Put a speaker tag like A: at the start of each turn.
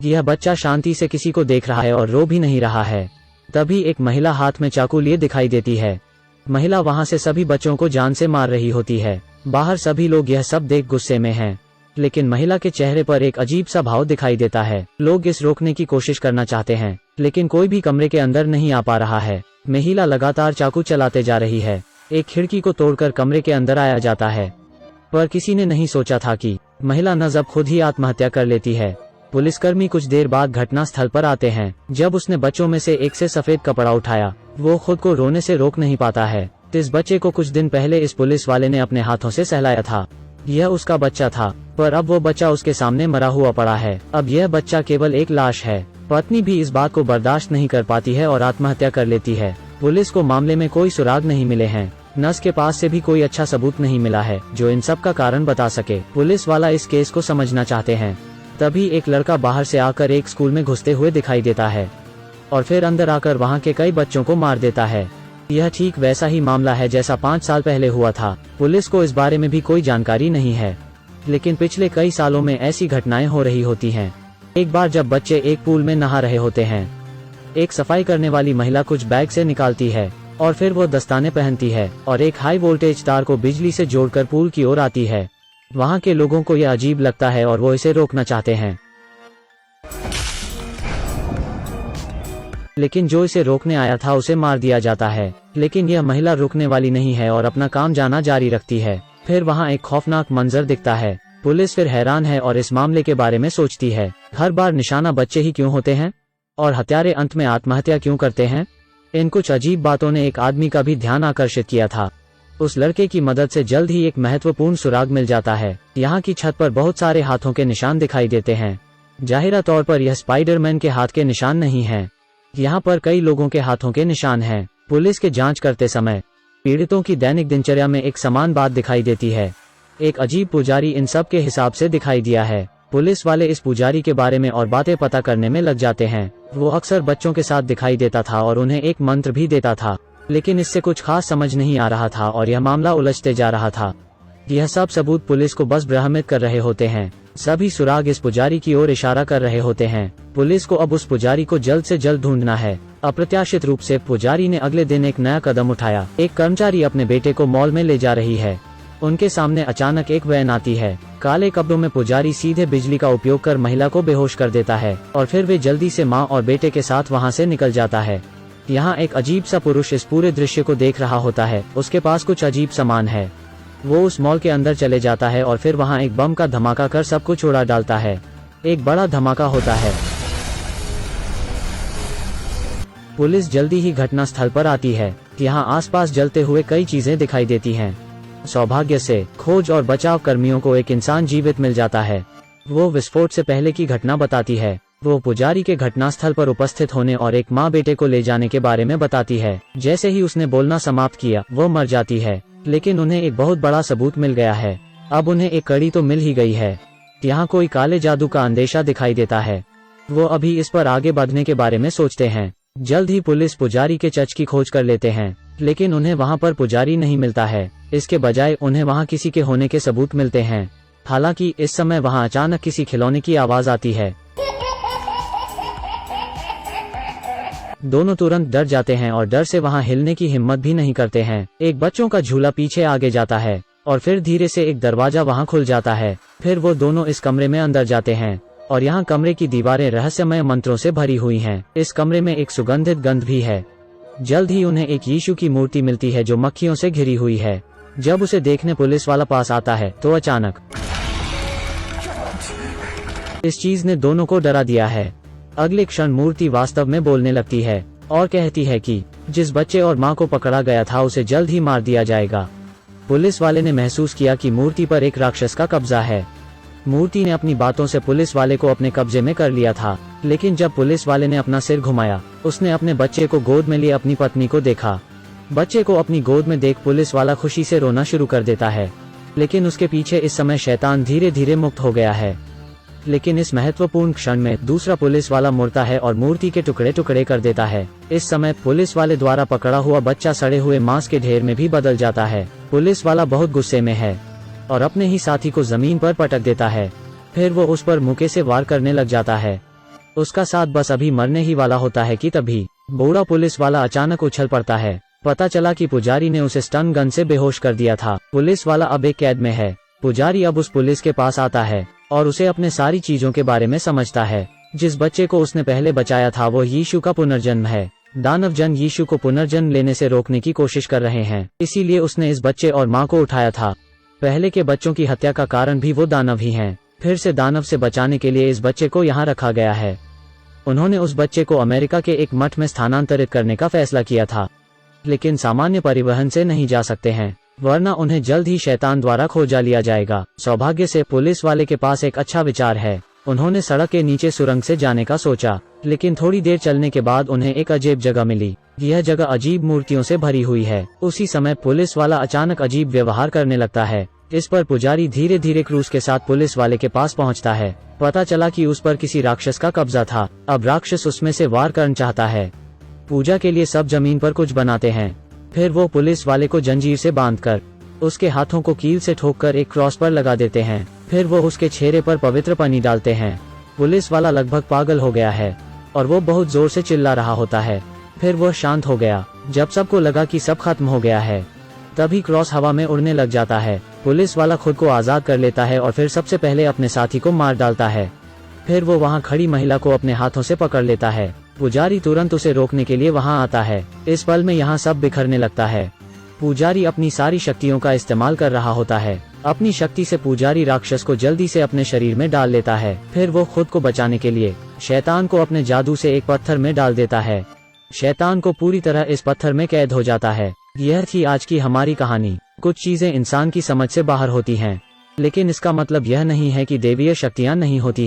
A: यह बच्चा शांति से किसी को देख रहा है और रो भी नहीं रहा है। तभी एक महिला हाथ में चाकू लिए दिखाई देती है। महिला वहां से सभी बच्चों को जान से मार रही होती है। बाहर सभी लोग यह सब देख गुस्से में हैं, लेकिन महिला के चेहरे पर एक अजीब सा भाव दिखाई देता है। लोग इस रोकने की कोशिश करना चाहते हैं, लेकिन कोई भी कमरे के अंदर नहीं आ पा रहा है। महिला लगातार चाकू चलाते जा रही है। एक खिड़की को तोड़कर कमरे के अंदर आया जाता है, पर किसी ने नहीं सोचा था कि महिला न जब खुद ही आत्महत्या कर लेती है। पुलिसकर्मी कुछ देर बाद घटना स्थल पर आते हैं। जब उसने बच्चों में से एक से सफेद कपड़ा उठाया, वो खुद को रोने से रोक नहीं पाता है। इस बच्चे को कुछ दिन पहले इस पुलिस वाले ने अपने हाथों से सहलाया था। यह उसका बच्चा था, पर अब वो बच्चा उसके सामने मरा हुआ पड़ा है। अब यह बच्चा केवल एक लाश है। पत्नी भी इस बात को बर्दाश्त नहीं कर पाती है और आत्महत्या कर लेती है। पुलिस को मामले में कोई सुराग नहीं मिले हैं। नर्स के पास से भी कोई अच्छा सबूत नहीं मिला है जो इन सब का कारण बता सके। पुलिस वाला इस केस को समझना चाहते हैं। तभी एक लड़का बाहर से आकर एक स्कूल में घुसते हुए दिखाई देता है और फिर अंदर आकर वहाँ के कई बच्चों को मार देता है। यह ठीक वैसा ही मामला है जैसा 5 साल पहले हुआ था। पुलिस को इस बारे में भी कोई जानकारी नहीं है, लेकिन पिछले कई सालों में ऐसी घटनाएं हो रही होती हैं। एक बार जब बच्चे एक पूल में नहा रहे होते हैं, एक सफाई करने वाली महिला कुछ बैग से निकालती है और फिर वो दस्ताने पहनती है और एक हाई वोल्टेज तार को बिजली से जोड़कर पूल की ओर आती है। वहाँ के लोगों को यह अजीब लगता है और वो इसे रोकना चाहते हैं, लेकिन जो इसे रोकने आया था उसे मार दिया जाता है। लेकिन यह महिला रुकने वाली नहीं है और अपना काम जाना जारी रखती है। फिर वहाँ एक खौफनाक मंजर दिखता है। पुलिस फिर हैरान है और इस मामले के बारे में सोचती है। हर बार निशाना बच्चे ही क्यों होते हैं और हत्यारे अंत में आत्महत्या क्यों करते हैं? इन कुछ अजीब बातों ने एक आदमी का भी ध्यान आकर्षित किया था। उस लड़के की मदद से जल्द ही एक महत्वपूर्ण सुराग मिल जाता है। यहाँ की छत पर बहुत सारे हाथों के निशान दिखाई देते हैं। जाहिरा तौर पर यह स्पाइडरमैन के हाथ के निशान नहीं है। यहाँ पर कई लोगों के हाथों के निशान हैं। पुलिस के जांच करते समय पीड़ितों की दैनिक दिनचर्या में एक समान बात दिखाई देती है। एक अजीब पुजारी इन सब के हिसाब से दिखाई दिया है। पुलिस वाले इस पुजारी के बारे में और बातें पता करने में लग जाते हैं। वो अक्सर बच्चों के साथ दिखाई देता था और उन्हें एक मंत्र भी देता था, लेकिन इससे कुछ खास समझ नहीं आ रहा था और यह मामला उलझते जा रहा था। यह सब सबूत पुलिस को बस भ्रमित कर रहे होते हैं। सभी सुराग इस पुजारी की ओर इशारा कर रहे होते हैं। पुलिस को अब उस पुजारी को जल्द से जल्द ढूंढना है। अप्रत्याशित रूप से पुजारी ने अगले दिन एक नया कदम उठाया। एक कर्मचारी अपने बेटे को मॉल में ले जा रही है। उनके सामने अचानक एक वैन आती है। काले कपड़ों में पुजारी सीधे बिजली का उपयोग कर महिला को बेहोश कर देता है और फिर वे जल्दी से माँ और बेटे के साथ वहाँ से निकल जाता है। यहाँ एक अजीब सा पुरुष इस पूरे दृश्य को देख रहा होता है। उसके पास कुछ अजीब सामान है। वो उस मॉल के अंदर चले जाता है और फिर वहाँ एक बम का धमाका कर सब कुछ उड़ा डालता है। एक बड़ा धमाका होता है। पुलिस जल्दी ही घटना स्थल पर आती है। यहाँ आसपास जलते हुए कई चीजें दिखाई देती हैं। सौभाग्य से खोज और बचाव कर्मियों को एक इंसान जीवित मिल जाता है। वो विस्फोट से पहले की घटना बताती है। वो पुजारी के घटनास्थल पर उपस्थित होने और एक माँ बेटे को ले जाने के बारे में बताती है। जैसे ही उसने बोलना समाप्त किया, वो मर जाती है, लेकिन उन्हें एक बहुत बड़ा सबूत मिल गया है। अब उन्हें एक कड़ी तो मिल ही गई है। यहाँ कोई काले जादू का अंदेशा दिखाई देता है। वो अभी इस पर आगे बढ़ने के बारे में सोचते हैं। जल्द ही पुलिस पुजारी के चर्च की खोज कर लेते हैं, लेकिन उन्हें वहाँ पर पुजारी नहीं मिलता है। इसके बजाय उन्हें वहाँ किसी के होने के सबूत मिलते हैं। हालांकि इस समय वहाँ अचानक किसी खिलौने की आवाज आती है। दोनों तुरंत डर जाते हैं और डर से वहाँ हिलने की हिम्मत भी नहीं करते हैं। एक बच्चों का झूला पीछे आगे जाता है और फिर धीरे से एक दरवाजा वहाँ खुल जाता है। फिर वो दोनों इस कमरे में अंदर जाते हैं और यहाँ कमरे की दीवारें रहस्यमय मंत्रों से भरी हुई हैं। इस कमरे में एक सुगंधित गंध भी है। जल्द ही उन्हें एक यीशु की मूर्ति मिलती है जो मक्खियों से घिरी हुई है। जब उसे देखने पुलिस वाला पास आता है तो अचानक इस चीज ने दोनों को डरा दिया है। अगले क्षण मूर्ति वास्तव में बोलने लगती है और कहती है कि जिस बच्चे और माँ को पकड़ा गया था उसे जल्द ही मार दिया जाएगा। पुलिस वाले ने महसूस किया कि मूर्ति पर एक राक्षस का कब्जा है। मूर्ति ने अपनी बातों से पुलिस वाले को अपने कब्जे में कर लिया था, लेकिन जब पुलिस वाले ने अपना सिर घुमाया, उसने अपने बच्चे को गोद में लिए अपनी पत्नी को देखा। बच्चे को अपनी गोद में देख पुलिस वाला खुशी से रोना शुरू कर देता है, लेकिन उसके पीछे इस समय शैतान धीरे धीरे मुक्त हो गया है। लेकिन इस महत्वपूर्ण क्षण में दूसरा पुलिस वाला मुड़ता है और मूर्ति के टुकड़े टुकड़े कर देता है। इस समय पुलिस वाले द्वारा पकड़ा हुआ बच्चा सड़े हुए मांस के ढेर में भी बदल जाता है। पुलिस वाला बहुत गुस्से में है और अपने ही साथी को जमीन पर पटक देता है। फिर वो उस पर मुक्के से वार करने लग जाता है। उसका साथ बस अभी मरने ही वाला होता है कि तभी बूढ़ा पुलिस वाला अचानक उछल पड़ता है। पता चला कि पुजारी ने उसे स्टन गन से बेहोश कर दिया था। पुलिस वाला अब एक कैद में है। पुजारी अब उस पुलिस के पास आता है और उसे अपने सारी चीजों के बारे में समझता है। जिस बच्चे को उसने पहले बचाया था वो यीशु का पुनर्जन्म है। दानव जन यीशु को पुनर्जन्म लेने से रोकने की कोशिश कर रहे हैं, इसीलिए उसने इस बच्चे और माँ को उठाया था। पहले के बच्चों की हत्या का कारण भी वो दानव ही हैं। फिर से दानव से बचाने के लिए इस बच्चे को यहाँ रखा गया है। उन्होंने उस बच्चे को अमेरिका के एक मठ में स्थानांतरित करने का फैसला किया था, लेकिन सामान्य परिवहन से नहीं जा सकते हैं, वरना उन्हें जल्द ही शैतान द्वारा खोजा लिया जाएगा। सौभाग्य से पुलिस वाले के पास एक अच्छा विचार है। उन्होंने सड़क के नीचे सुरंग से जाने का सोचा, लेकिन थोड़ी देर चलने के बाद उन्हें एक अजीब जगह मिली। यह जगह अजीब मूर्तियों से भरी हुई है। उसी समय पुलिस वाला अचानक अजीब व्यवहार करने लगता है। इस पर पुजारी धीरे धीरे क्रूस के साथ पुलिस वाले के पास पहुंचता है। पता चला कि उस पर किसी राक्षस का कब्जा था। अब राक्षस उसमें से वार करना चाहता है। पूजा के लिए सब जमीन पर कुछ बनाते हैं। फिर वो पुलिस वाले को जंजीर से बांधकर उसके हाथों को कील से ठोककर एक क्रॉस पर लगा देते हैं। फिर वो उसके चेहरे पर पवित्र पानी डालते हैं। पुलिस वाला लगभग पागल हो गया है और वो बहुत जोर से चिल्ला रहा होता है। फिर वो शांत हो गया। जब सबको लगा कि सब खत्म हो गया है, तभी क्रॉस हवा में उड़ने लग जाता है। पुलिस वाला खुद को आजाद कर लेता है और फिर सबसे पहले अपने साथी को मार डालता है। फिर वो वहाँ खड़ी महिला को अपने हाथों से पकड़ लेता है। पुजारी तुरंत उसे रोकने के लिए वहाँ आता है। इस पल में यहाँ सब बिखरने लगता है। पुजारी अपनी सारी शक्तियों का इस्तेमाल कर रहा होता है। अपनी शक्ति से पुजारी राक्षस को जल्दी से अपने शरीर में डाल लेता है। फिर वो खुद को बचाने के लिए शैतान को अपने जादू से एक पत्थर में डाल देता है। शैतान को पूरी तरह इस पत्थर में कैद हो जाता है। यह थी आज की हमारी कहानी। कुछ चीजें इंसान की समझ से बाहर होती हैं, लेकिन इसका मतलब यह नहीं है कि दैवीय शक्तियाँ नहीं होती हैं।